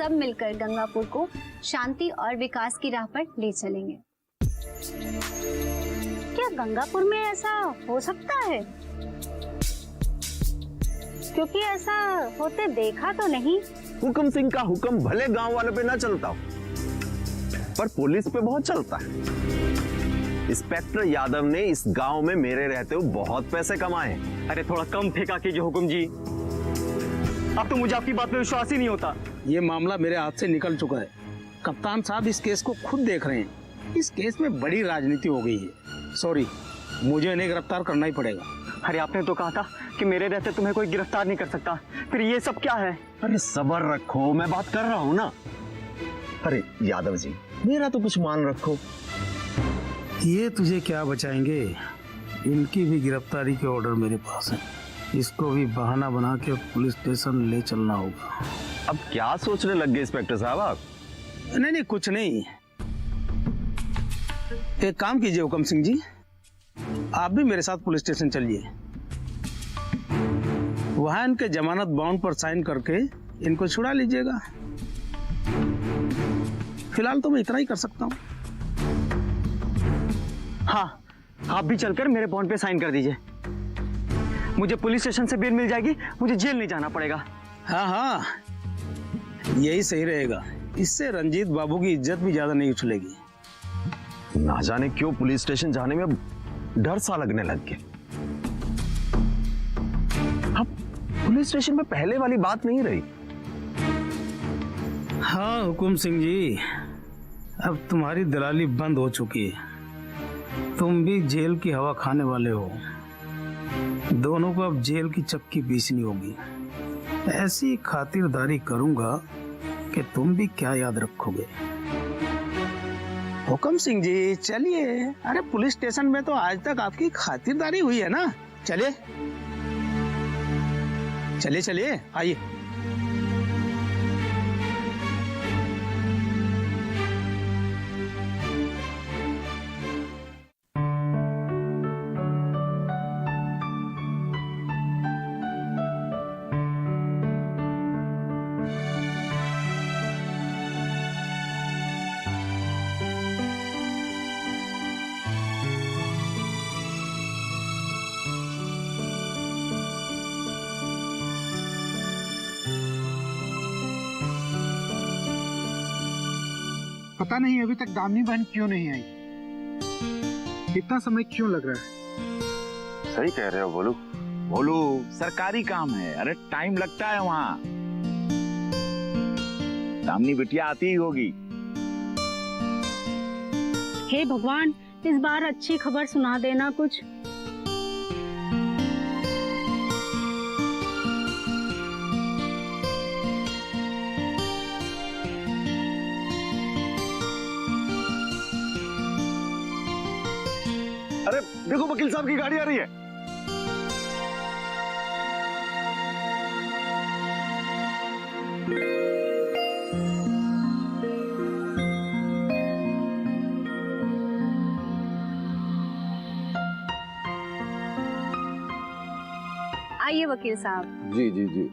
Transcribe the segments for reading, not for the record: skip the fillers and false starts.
सब मिलकर गंगापुर को शांति और विकास की राह पर ले चलेंगे। क्या गंगापुर में ऐसा हो सकता है? क्योंकि ऐसा होते देखा तो नहीं। हुक्म सिंह का हुक्म भले गांव वालों पे ना चलता हो, पर पुलिस पे बहुत चलता है। इंस्पेक्टर यादव ने इस गांव में मेरे रहते हुए बहुत पैसे कमाए। अरे थोड़ा कम फेंका कीजिए हुकुम जी, अब तो मुझे आपकी बात में विश्वास ही नहीं होता। ये मामला मेरे हाथ से निकल चुका है। कप्तान साहब इस केस को खुद देख रहे हैं। इस केस में बड़ी राजनीति हो गई है। सॉरी, मुझे इन्हें गिरफ्तार करना ही पड़ेगा। अरे आपने तो कहा था कि मेरे रहते तुम्हें कोई गिरफ्तार नहीं कर सकता, फिर ये सब क्या है? अरे सब्र रखो, मैं बात कर रहा हूँ ना। अरे यादव जी, मेरा तो कुछ मान रखो। ये तुझे क्या बचाएंगे? इनकी भी गिरफ्तारी के ऑर्डर मेरे पास है। इसको भी बहाना बना के पुलिस स्टेशन ले चलना होगा। अब क्या सोचने लग गए इंस्पेक्टर साहब आप? नहीं, कुछ नहीं। एक काम कीजिए हुकम सिंह जी, आप भी मेरे साथ पुलिस स्टेशन चलिए। वहां इनके जमानत बाउंड पर साइन करके इनको छुड़ा लीजिएगा। फिलहाल तो मैं इतना ही कर सकता हूँ। हाँ, आप भी चलकर मेरे बॉन्ड पे साइन कर दीजिए। मुझे पुलिस स्टेशन से बेल मिल जाएगी, मुझे जेल नहीं जाना पड़ेगा। हाँ, यही सही रहेगा। इससे रंजीत बाबू की इज्जत भी ज्यादा नहीं उछलेगी। ना जाने क्यों पुलिस स्टेशन जाने में डर सा लगने लग गया। अब पुलिस स्टेशन में पहले वाली बात नहीं रही। हाँ हुकुम सिंह जी, अब तुम्हारी दलाली बंद हो चुकी है। तुम भी जेल की हवा खाने वाले हो। दोनों को अब जेल की चक्की पीसनी होगी। ऐसी खातिरदारी करूंगा कि तुम भी क्या याद रखोगे। हुकम सिंह जी चलिए। अरे पुलिस स्टेशन में तो आज तक आपकी खातिरदारी हुई है ना। चलिए चलिए चलिए, आइए। पता नहीं अभी तक दामिनी बहन क्यों नहीं आई। इतना समय क्यों लग रहा है? सही कह रहे हो बोलू। बोलू, सरकारी काम है। अरे टाइम लगता है वहाँ। दामिनी बिटिया आती ही होगी। हे भगवान, इस बार अच्छी खबर सुना देना कुछ। अरे देखो वकील साहब की गाड़ी आ रही है। आइए वकील साहब। जी जी जी।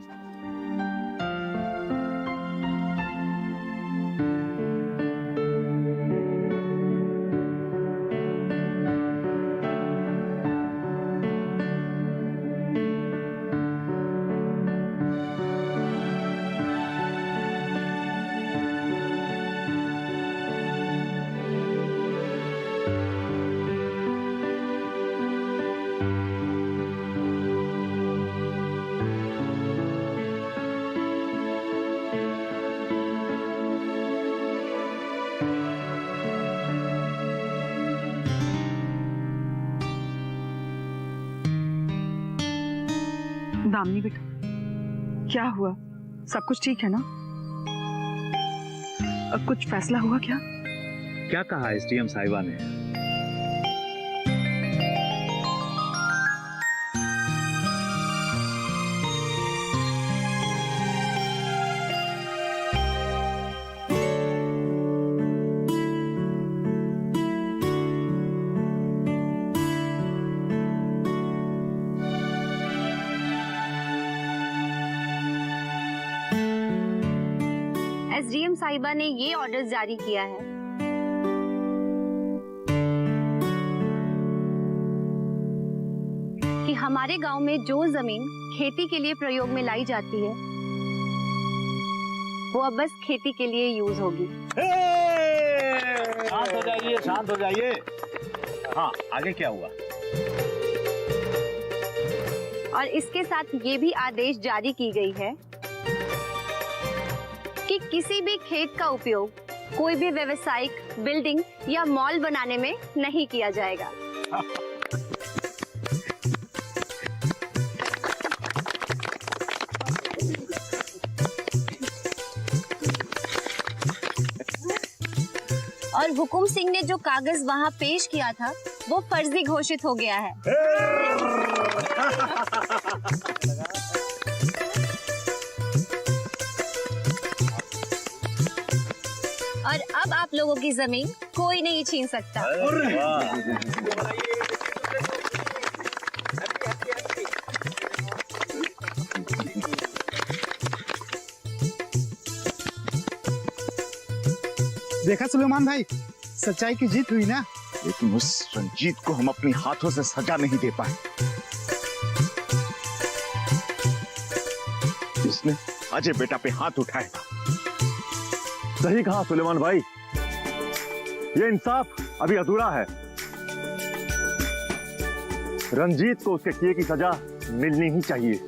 दामिनी बेटा, क्या हुआ? सब कुछ ठीक है ना? अब कुछ फैसला हुआ क्या? क्या कहा एसडीएम साहिबा ने? साहिबा ने ये ऑर्डर जारी किया है कि हमारे गांव में जो जमीन खेती के लिए प्रयोग में लाई जाती है वो अब बस खेती के लिए यूज होगी। शांत हो जाइए, शांत हो जाइए। हाँ, आगे क्या हुआ? और इसके साथ ये भी आदेश जारी की गई है कि किसी भी खेत का उपयोग कोई भी व्यवसायिक बिल्डिंग या मॉल बनाने में नहीं किया जाएगा। और हुकुम सिंह ने जो कागज वहां पेश किया था वो फर्जी घोषित हो गया है। और अब आप लोगों की जमीन कोई नहीं छीन सकता। देखा सुलेमान भाई, सच्चाई की जीत हुई ना। लेकिन उस रंजीत को हम अपने हाथों से सजा नहीं दे पाए। इसने अजय बेटा पे हाथ उठाया था। सही कहा सुलेमान भाई, ये इंसाफ अभी अधूरा है। रंजीत को उसके किए की सजा मिलनी ही चाहिए।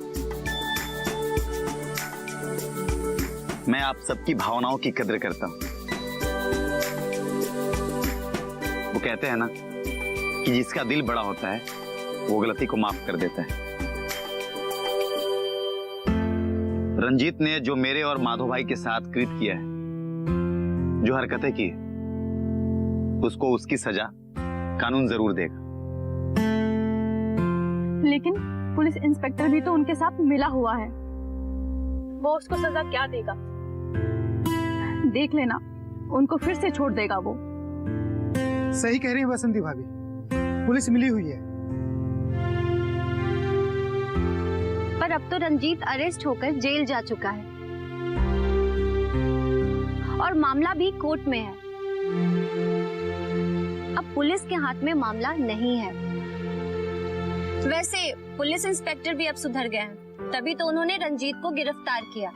मैं आप सबकी भावनाओं की कदर करता हूं। वो कहते हैं ना कि जिसका दिल बड़ा होता है वो गलती को माफ कर देता है। रंजीत ने जो मेरे और माधव भाई के साथ कृत किया है, जो हरकतें की, उसको उसकी सजा कानून जरूर देगा। लेकिन पुलिस इंस्पेक्टर भी तो उनके साथ मिला हुआ है, वो उसको सजा क्या देगा? देख लेना, उनको फिर से छोड़ देगा वो। सही कह रही है बसंती भाभी, पुलिस मिली हुई है। पर अब तो रंजीत अरेस्ट होकर जेल जा चुका है और मामला भी कोर्ट में है। अब पुलिस के हाथ में मामला नहीं है। वैसे पुलिस इंस्पेक्टर भी अब सुधर गए हैं, तभी तो उन्होंने रंजीत को गिरफ्तार किया।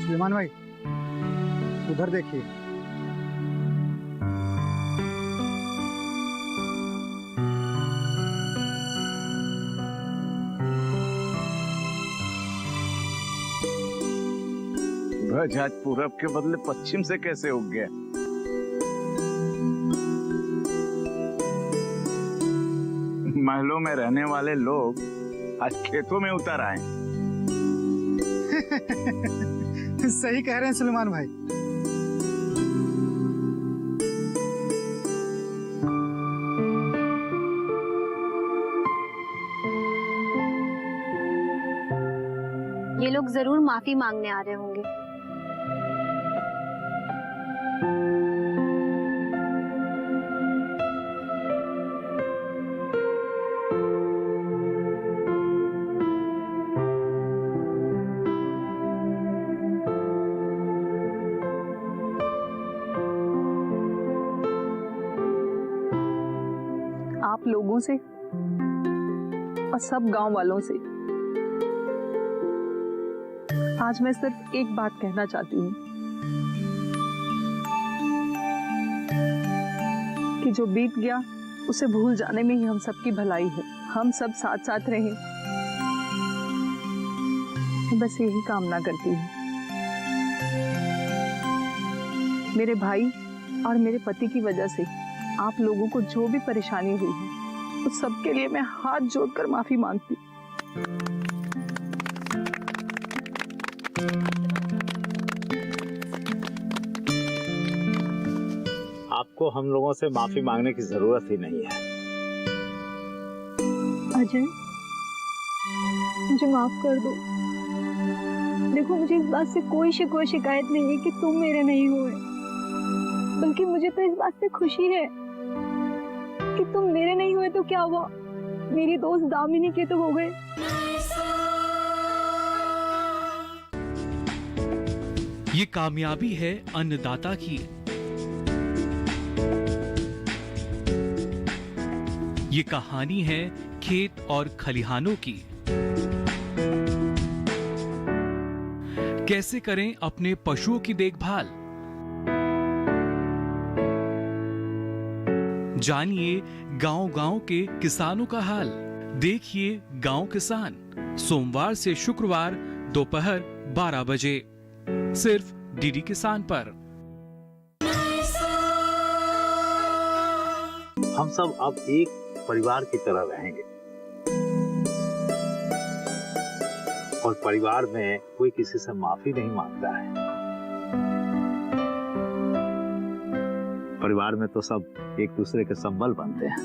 सुलेमान भाई, उधर देखिए। ध्वज आज पूरब के बदले पश्चिम से कैसे उग गया? महलों में रहने वाले लोग आज खेतों में उतर आए। सही कह रहे हैं सुलेमान भाई। ये लोग जरूर माफी मांगने आ रहे होंगे। आप लोगों से और सब गांव वालों से आज मैं सिर्फ एक बात कहना चाहती हूँ कि जो बीत गया उसे भूल जाने में ही हम सबकी भलाई है। हम सब साथ साथ रहें, बस यही कामना करती हूँ। मेरे भाई और मेरे पति की वजह से आप लोगों को जो भी परेशानी हुई है, उस सबके लिए मैं हाथ जोड़कर माफी मांगती हूँ। आपको हम लोगों से माफी मांगने की जरूरत ही नहीं है। अजय, मुझे माफ कर दो। देखो, मुझे इस बात से कोई शिकायत नहीं है कि तुम मेरे नहीं हुए, बल्कि मुझे तो इस बात से खुशी है कि तुम मेरे नहीं हुए तो क्या हुआ, मेरी दोस्त दामिनी के तो हो गए। ये कामयाबी है अन्नदाता की। ये कहानी है खेत और खलिहानों की। कैसे करें अपने पशुओं की देखभाल, जानिए गांव-गांव के किसानों का हाल। देखिए गांव किसान, सोमवार से शुक्रवार दोपहर 12 बजे सिर्फ डीडी किसान पर। हम सब अब एक परिवार की तरह रहेंगे और परिवार में कोई किसी से माफी नहीं मांगता है। परिवार में तो सब एक दूसरे के संबल बनते हैं।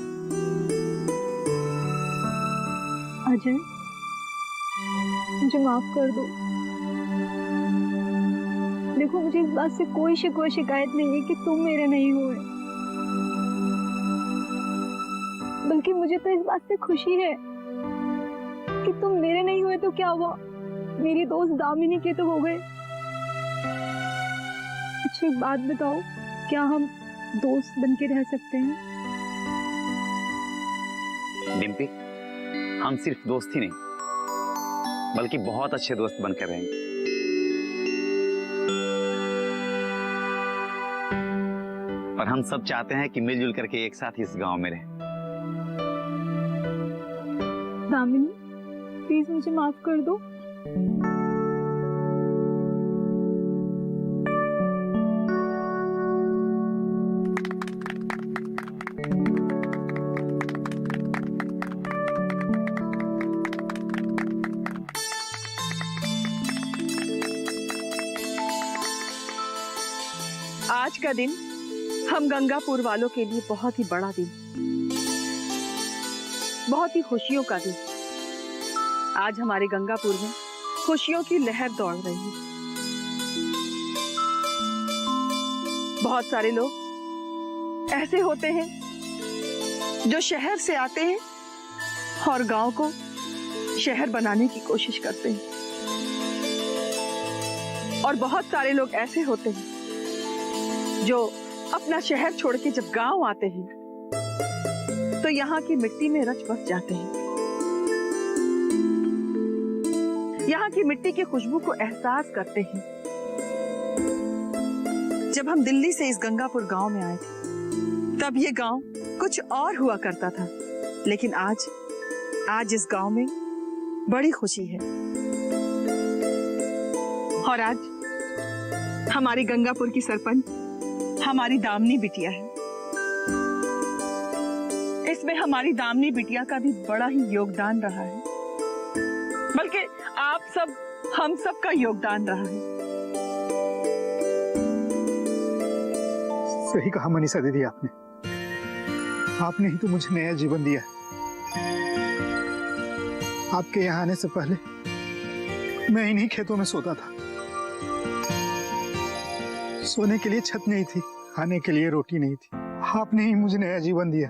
अजय, मुझे माफ कर दो। देखो, मुझे इस बात से कोई शिकायत नहीं है कि तुम मेरे नहीं हुए, बल्कि मुझे तो इस बात से खुशी है कि तुम मेरे नहीं हुए तो क्या हुआ, मेरी दोस्त दामिनी के तो हो गए। अच्छा, एक बात बताओ, क्या हम दोस्त बन के रह सकते हैं? डिम्पी, हम सिर्फ दोस्त ही नहीं बल्कि बहुत अच्छे दोस्त बनकर रहेंगे। और हम सब चाहते हैं कि मिलजुल करके एक साथ इस गांव में रहें। दामिनी, प्लीज मुझे माफ कर दो। आज का दिन हम गंगापुर वालों के लिए बहुत ही बड़ा दिन, बहुत ही खुशियों का दिन। आज हमारे गंगापुर में खुशियों की लहर दौड़ रही है। बहुत सारे लोग ऐसे होते हैं जो शहर से आते हैं और गांव को शहर बनाने की कोशिश करते हैं, और बहुत सारे लोग ऐसे होते हैं जो अपना शहर छोड़ के जब गांव आते हैं तो यहाँ की मिट्टी में रच बस जाते हैं। यहाँ की मिट्टी की खुशबू को एहसास करते हैं। जब हम दिल्ली से इस गंगापुर गांव में आए थे तब ये गांव कुछ और हुआ करता था, लेकिन आज इस गांव में बड़ी खुशी है। और आज हमारी गंगापुर की सरपंच हमारी दामिनी बिटिया है। इसमें हमारी दामिनी बिटिया का भी बड़ा ही योगदान रहा है, बल्कि आप सब, हम सब का योगदान रहा है। सही कहा मनीषा दीदी, आपने ही तो मुझे नया जीवन दिया। आपके यहाँ आने से पहले मैं इन्हीं खेतों में सोता था। सोने के लिए छत नहीं थी, खाने के लिए रोटी नहीं थी। आपने ही मुझे नया जीवन दिया।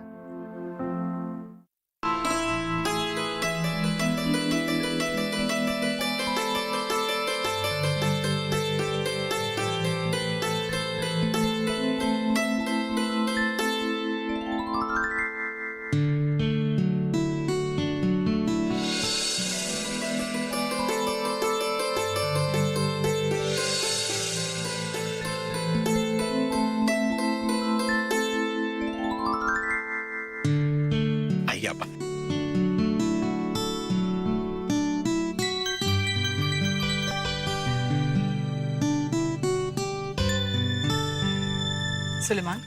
सुलेमान,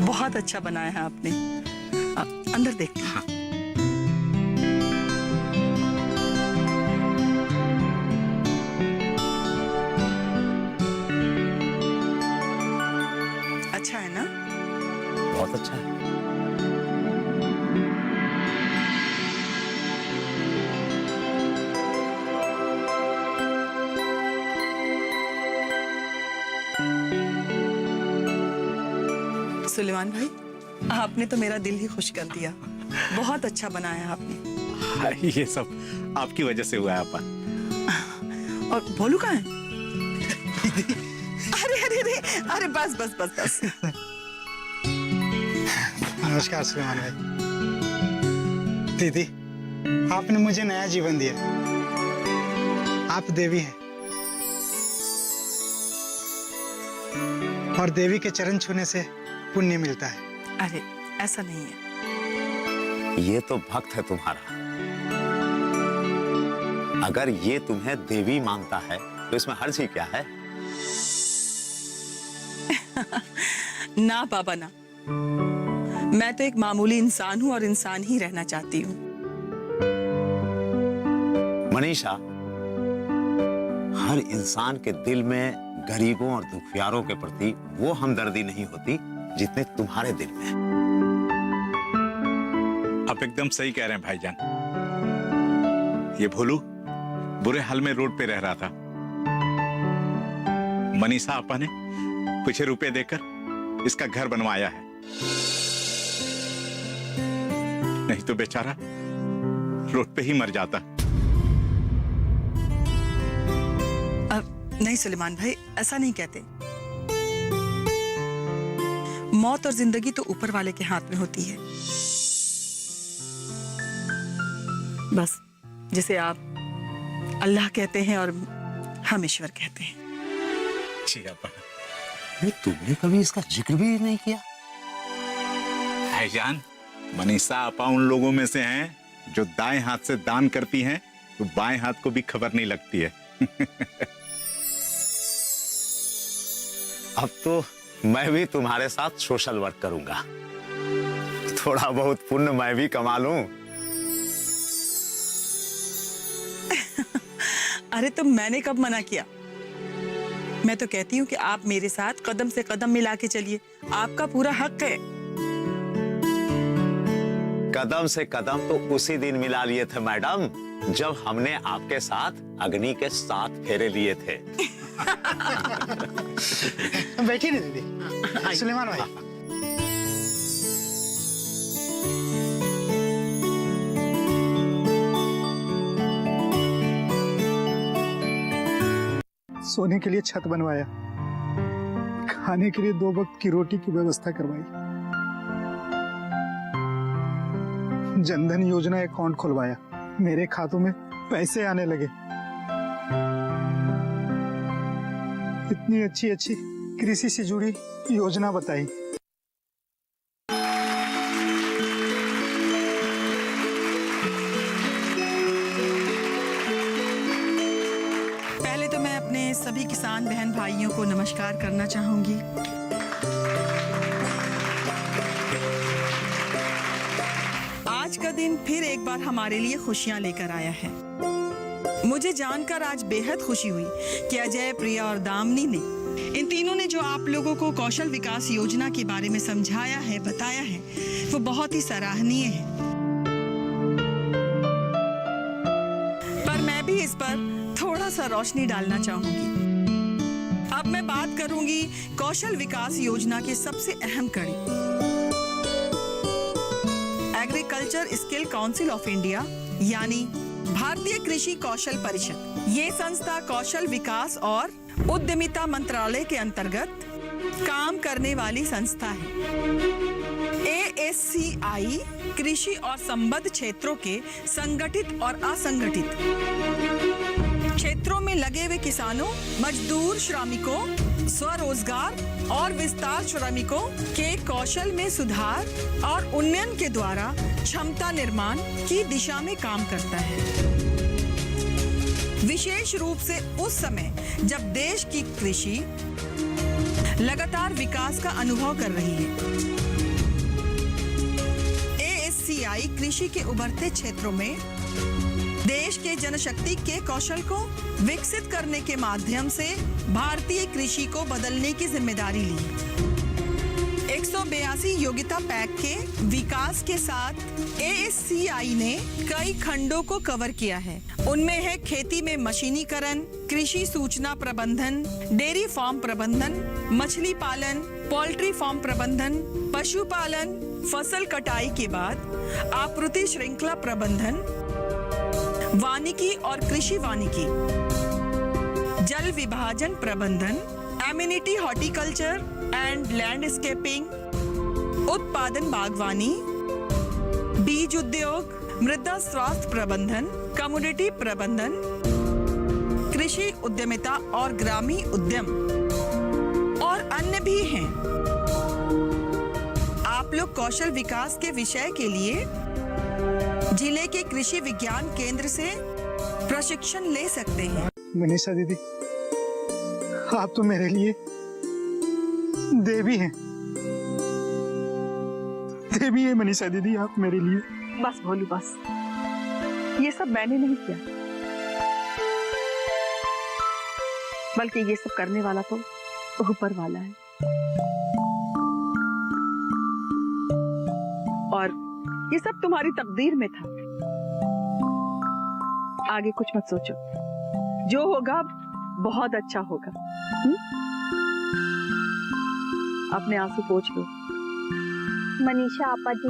बहुत अच्छा बनाया है आपने। अंदर देखते हैं। अच्छा है ना? बहुत अच्छा है। सुलेमान भाई, आपने तो मेरा दिल ही खुश कर दिया। बहुत अच्छा बनाया आपने। ये सब आपकी वजह से हुआ है आपा। और भोलू कहाँ है? अरे अरे अरे अरे बस बस बस बस। नमस्कार सुलेमान भाई। दीदी, आपने मुझे नया जीवन दिया। आप देवी हैं और देवी के चरण छूने से पुण्य मिलता है। अरे ऐसा नहीं है। ये तो भक्त है तुम्हारा। अगर ये तुम्हें देवी मानता है तो इसमें हर्ज ही क्या है? ना बाबा ना, मैं तो एक मामूली इंसान हूँ और इंसान ही रहना चाहती हूँ। मनीषा, हर इंसान के दिल में गरीबों और दुखियारों के प्रति वो हमदर्दी नहीं होती जितने तुम्हारे दिल में। आप एकदम सही कह रहे हैं भाईजान। ये भोलू बुरे हाल में रोड पे रह रहा था। मनीषा आपा ने कुछ रुपए देकर इसका घर बनवाया है, नहीं तो बेचारा रोड पे ही मर जाता। नहीं सुलेमान भाई, ऐसा नहीं कहते। मौत और जिंदगी तो ऊपर वाले के हाथ में होती है। बस जिसे आप अल्लाह कहते हैं और हम ईश्वर कहते हैं। जी आपा। तुमने कभी इसका जिक्र भी नहीं किया? भाईजान, मनीषा आपा उन लोगों में से हैं जो दाएं हाथ से दान करती हैं तो बाएं हाथ को भी खबर नहीं लगती है। अब तो मैं भी तुम्हारे साथ सोशल वर्क करूंगा। थोड़ा बहुत पुण्य मैं भी कमा लूं। अरे तो मैंने कब मना किया? मैं तो कहती हूँ कि आप मेरे साथ कदम से कदम मिला के चलिए, आपका पूरा हक है। कदम से कदम तो उसी दिन मिला लिए थे मैडम, जब हमने आपके साथ अग्नि के 7 फेरे लिए थे। बैठिए ना दीदी। सुलेमान भाई, सोने के लिए छत बनवाया, खाने के लिए 2 वक्त की रोटी की व्यवस्था करवाई, जनधन योजना अकाउंट खुलवाया, मेरे खातों में पैसे आने लगे। इतनी अच्छी अच्छी कृषि से जुड़ी योजना बताई। पहले तो मैं अपने सभी किसान बहन भाइयों को नमस्कार करना चाहूंगी। आज का दिन फिर एक बार हमारे लिए खुशियां लेकर आया है। मुझे जानकर आज बेहद खुशी हुई कि अजय, प्रिया और दामिनी ने, इन तीनों ने जो आप लोगों को कौशल विकास योजना के बारे में समझाया है, बताया है, वो बहुत ही सराहनीय है। पर मैं भी इस पर थोड़ा सा रोशनी डालना चाहूंगी। अब मैं बात करूंगी कौशल विकास योजना की सबसे अहम कड़ी, agriculture skill council of India, यानी भारतीय कृषि कौशल परिषद। ये संस्था कौशल विकास और उद्यमिता मंत्रालय के अंतर्गत काम करने वाली संस्था है। ASCI कृषि और संबद्ध क्षेत्रों के संगठित और असंगठित क्षेत्रों में लगे हुए किसानों, मजदूर, श्रमिकों, स्वरोजगार और विस्तार श्रमिकों के कौशल में सुधार और उन्नयन के द्वारा क्षमता निर्माण की दिशा में काम करता है। विशेष रूप से उस समय जब देश की कृषि लगातार विकास का अनुभव कर रही है। ASCI कृषि के उभरते क्षेत्रों में देश के जनशक्ति के कौशल को विकसित करने के माध्यम से भारतीय कृषि को बदलने की जिम्मेदारी ली। 382 योग्यता पैक के विकास के साथ ASCI ने कई खंडों को कवर किया है। उनमें है खेती में मशीनीकरण, कृषि सूचना प्रबंधन, डेयरी फार्म प्रबंधन, मछली पालन, पोल्ट्री फार्म प्रबंधन, पशुपालन, फसल कटाई के बाद आपूर्ति श्रृंखला प्रबंधन, वानिकी और कृषि वानिकी, जल विभाजन प्रबंधन, एम्यूनिटी हॉर्टिकल्चर एंड लैंडस्केपिंग, उत्पादन बागवानी, बीज उद्योग, मृदा स्वास्थ्य प्रबंधन, कम्युनिटी प्रबंधन, कृषि उद्यमिता और ग्रामीण उद्यम और अन्य भी हैं। आप लोग कौशल विकास के विषय के लिए जिले के कृषि विज्ञान केंद्र से प्रशिक्षण ले सकते हैं। मनीषा दीदी, आप तो मेरे लिए देवी हैं। देवी है मनीषा दीदी, आप मेरे लिए। बस भोलू बस, ये सब मैंने नहीं किया, बल्कि ये सब करने वाला तो ऊपर वाला है। और ये सब तुम्हारी तकदीर में था। आगे कुछ मत सोचो, जो होगा बहुत अच्छा होगा। अपने आंसू पोंछ लो। मनीषा आपा जी,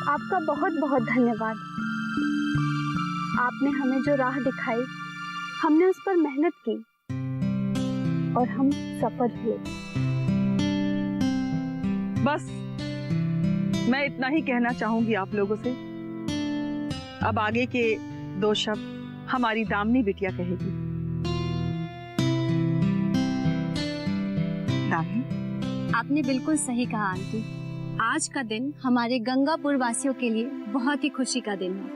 आपका बहुत बहुत धन्यवाद। आपने हमें जो राह दिखाई, हमने उस पर मेहनत की और हम सफल हुए। बस मैं इतना ही कहना चाहूंगी आप लोगों से। अब आगे के 2 शब्द हमारी दामिनी बिटिया कहेगी। दामिनी, आपने बिल्कुल सही कहा आंटी। आज का दिन हमारे गंगापुर वासियों के लिए बहुत ही खुशी का दिन है।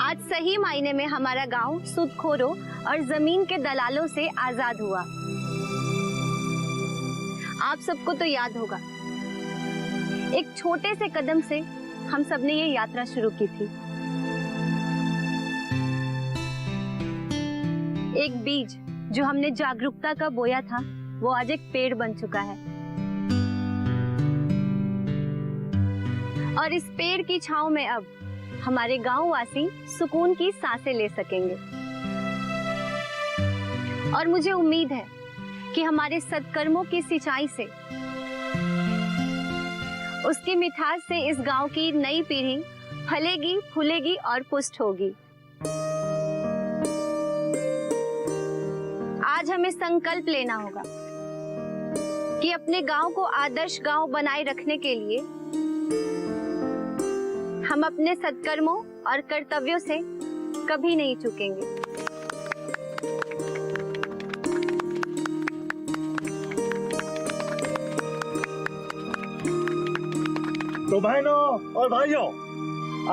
आज सही मायने में हमारा गांव सूदखोरों और जमीन के दलालों से आजाद हुआ। आप सबको तो याद होगा, एक छोटे से कदम से हम सबने ये यात्रा शुरू की थी। एक बीज जो हमने जागरूकता का बोया था, वो आज एक पेड़ बन चुका है। और इस पेड़ की छांव में अब हमारे गांववासी सुकून की सांसें ले सकेंगे। और मुझे उम्मीद है कि हमारे सत्कर्मों की सिंचाई से, उसकी मिठास से इस गांव की नई पीढ़ी फलेगी, फूलेगी और पुष्ट होगी। आज हमें संकल्प लेना होगा कि अपने गांव को आदर्श गांव बनाए रखने के लिए हम अपने सत्कर्मों और कर्तव्यों से कभी नहीं चूकेंगे। तो बहनों और भाइयों,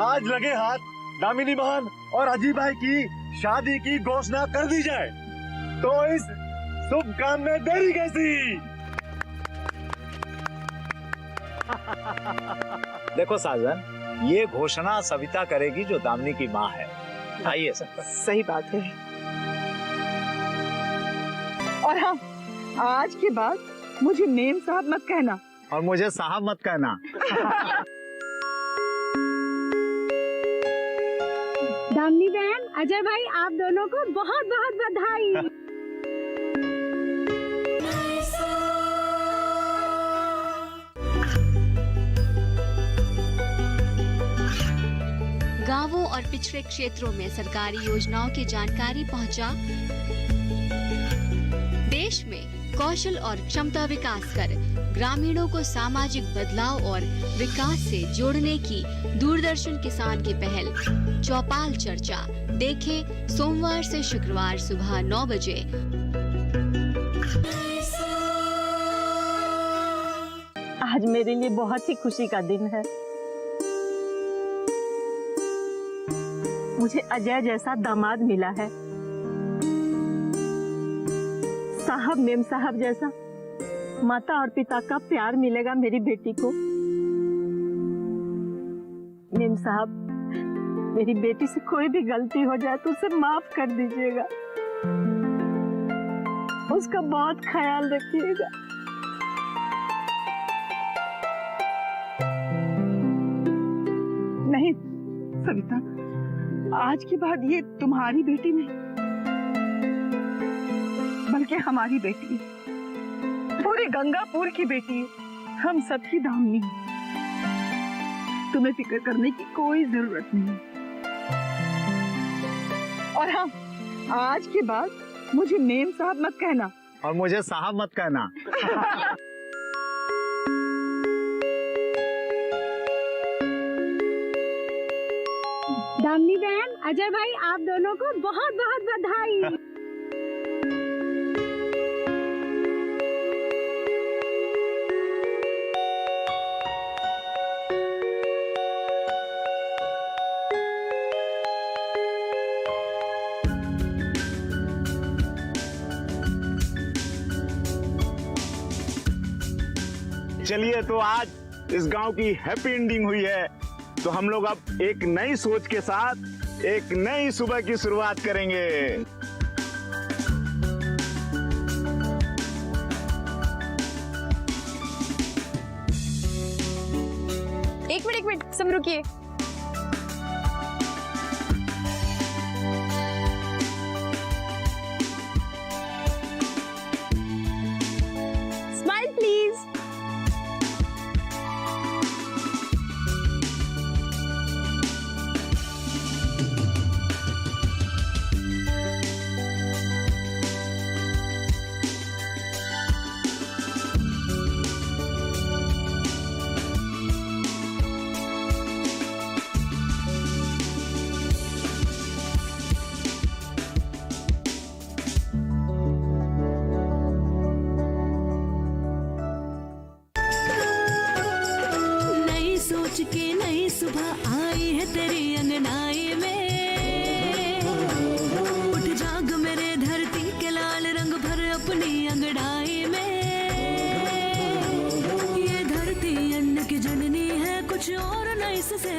आज लगे हाथ दामिनी बहन और अजीब भाई की शादी की घोषणा कर दी जाए, तो इस शुभ काम में देरी कैसी? देखो साजन, ये घोषणा सविता करेगी जो दामिनी की माँ है। आइए सब। सही बात है। और हाँ, आज के बाद मुझे मेम साहब मत कहना और मुझे साहब मत कहना। दामिनी बहन, अजय भाई, आप दोनों को बहुत बहुत बधाई। गांवों और पिछड़े क्षेत्रों में सरकारी योजनाओं की जानकारी पहुंचा। देश में कौशल और क्षमता विकास कर ग्रामीणों को सामाजिक बदलाव और विकास से जोड़ने की दूरदर्शन किसान की पहल चौपाल चर्चा देखें सोमवार से शुक्रवार सुबह 9 बजे। आज मेरे लिए बहुत ही खुशी का दिन है। मुझे अजय जैसा दामाद मिला है। साहब, मेम साहब जैसा माता और पिता का प्यार मिलेगा मेरी बेटी को। मेम साहब, मेरी बेटी से कोई भी गलती हो जाए तो उसे माफ कर दीजिएगा। उसका बहुत ख्याल रखिएगा। सविता, आज के बाद ये तुम्हारी बेटी नहीं बल्कि हमारी बेटी है, पूरे गंगापुर की बेटी है, हम सबकी दामनी है। तुम्हें फिक्र करने की कोई जरूरत नहीं है। और हाँ, आज के बाद मुझे मेम साहब मत कहना और मुझे साहब मत कहना। दामिनी बहन, अजय भाई, आप दोनों को बहुत बहुत बधाई। चलिए, तो आज इस गांव की हैप्पी एंडिंग हुई है, तो हम लोग अब एक नई सोच के साथ एक नई सुबह की शुरुआत करेंगे। एक मिनट सब रुकिए। Smile please. सोच के नई सुबह आई है तेरी अंगनाई में, उठ जाग मेरे धरती के लाल रंग भर अपनी अंगड़ाई में। ये धरती अन्न की जननी है, कुछ और नहीं इससे